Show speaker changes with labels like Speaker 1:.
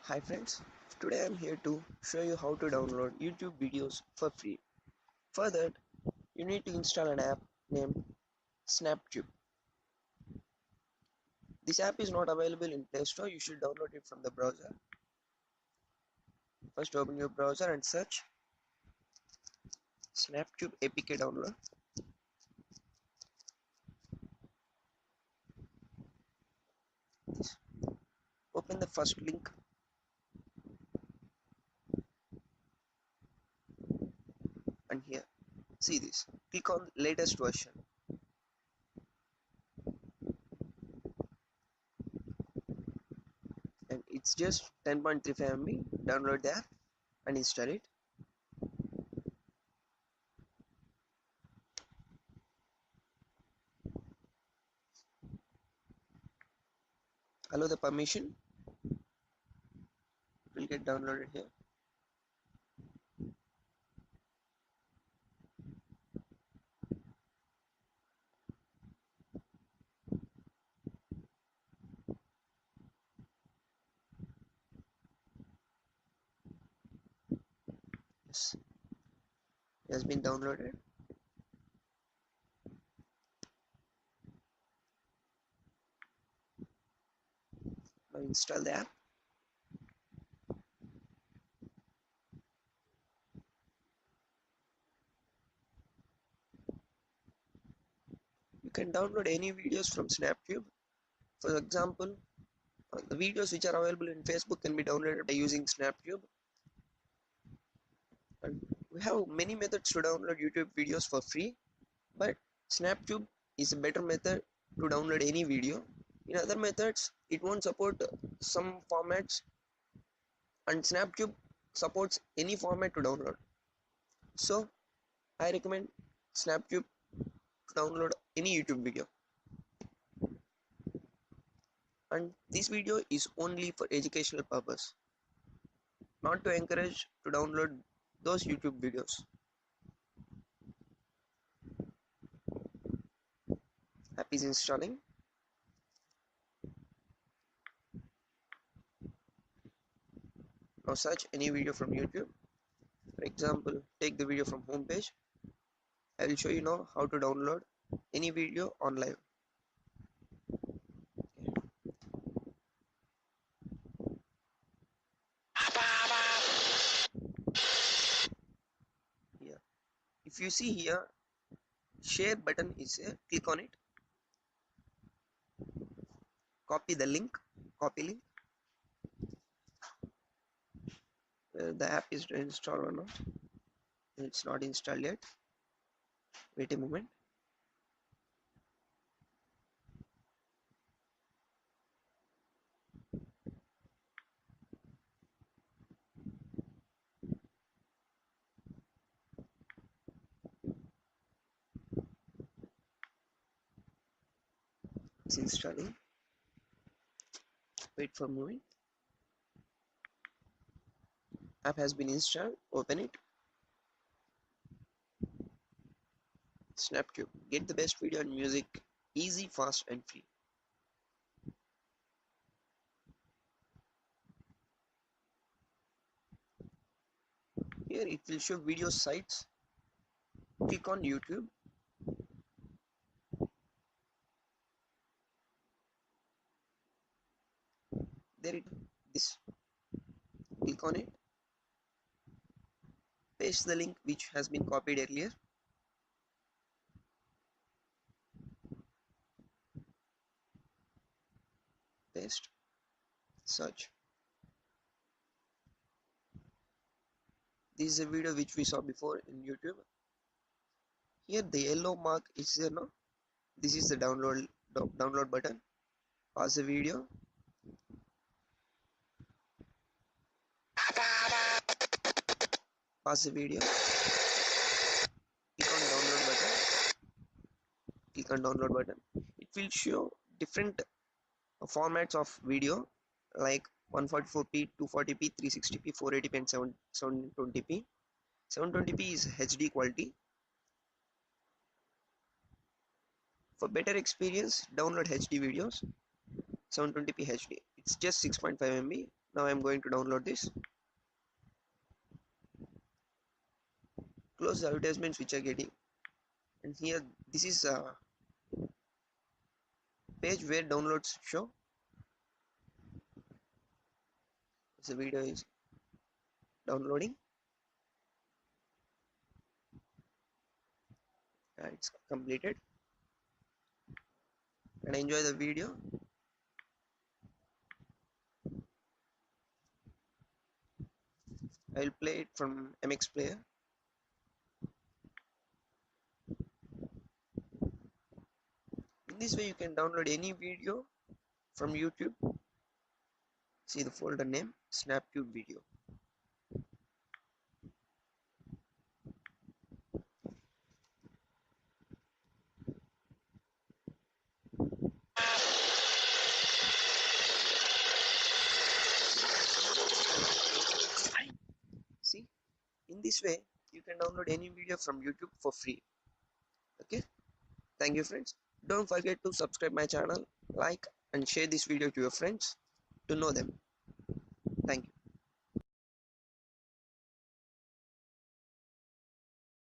Speaker 1: Hi friends, today I am here to show you how to download YouTube videos for free. For that, you need to install an app named SnapTube. This app is not available in Play Store, you should download it from the browser. First open your browser and search SnapTube APK download. Open the first link and here, see this. Click on latest version and it's just 10.35 MB. Download the app and install it. Allow the permission, it will get downloaded here. Yes, it has been downloaded. Now install the app. You can download any videos from SnapTube. For example, the videos which are available in Facebook can be downloaded by using SnapTube. And we have many methods to download YouTube videos for free, but SnapTube is a better method to download any video. In other methods, it won't support some formats, and SnapTube supports any format to download. So, I recommend SnapTube to download any YouTube video. And this video is only for educational purpose, not to encourage to download those YouTube videos. App is installing. Now search any video from YouTube. For example, take the video from home page. I will show you now how to download any video on live. Here, if you see here, share button is here. Click on it. Copy the link. Copy link. The app is installed or not? It's not installed yet. Wait a moment. It's installing. Wait for a moment. App has been installed. Open it. SnapTube. Get the best video and music. Easy, fast, and free. Here it will show video sites. Click on YouTube. There it is. Click on it. Paste the link which has been copied earlier. Paste. Search. This is a video which we saw before in YouTube. Here the yellow mark is there now. This is the download button. Pause the video. Pause the video. Click on download button. Click on download button. It will show different formats of video like 144p, 240p, 360p, 480p and 720p. 720p is HD quality. For better experience, download HD videos. 720p HD. It's just 6.5 MB. Now I'm going to download this. Close the advertisements which are getting, and here this is a page where downloads show. The video is downloading. It's completed, and enjoy the video. I will play it from MX player. In this way you can download any video from YouTube. See the folder name, SnapTube video. See, in this way you can download any video from YouTube for free. Okay, thank you friends. Don't forget to subscribe my channel, like and share this video to your friends to know them. Thank you.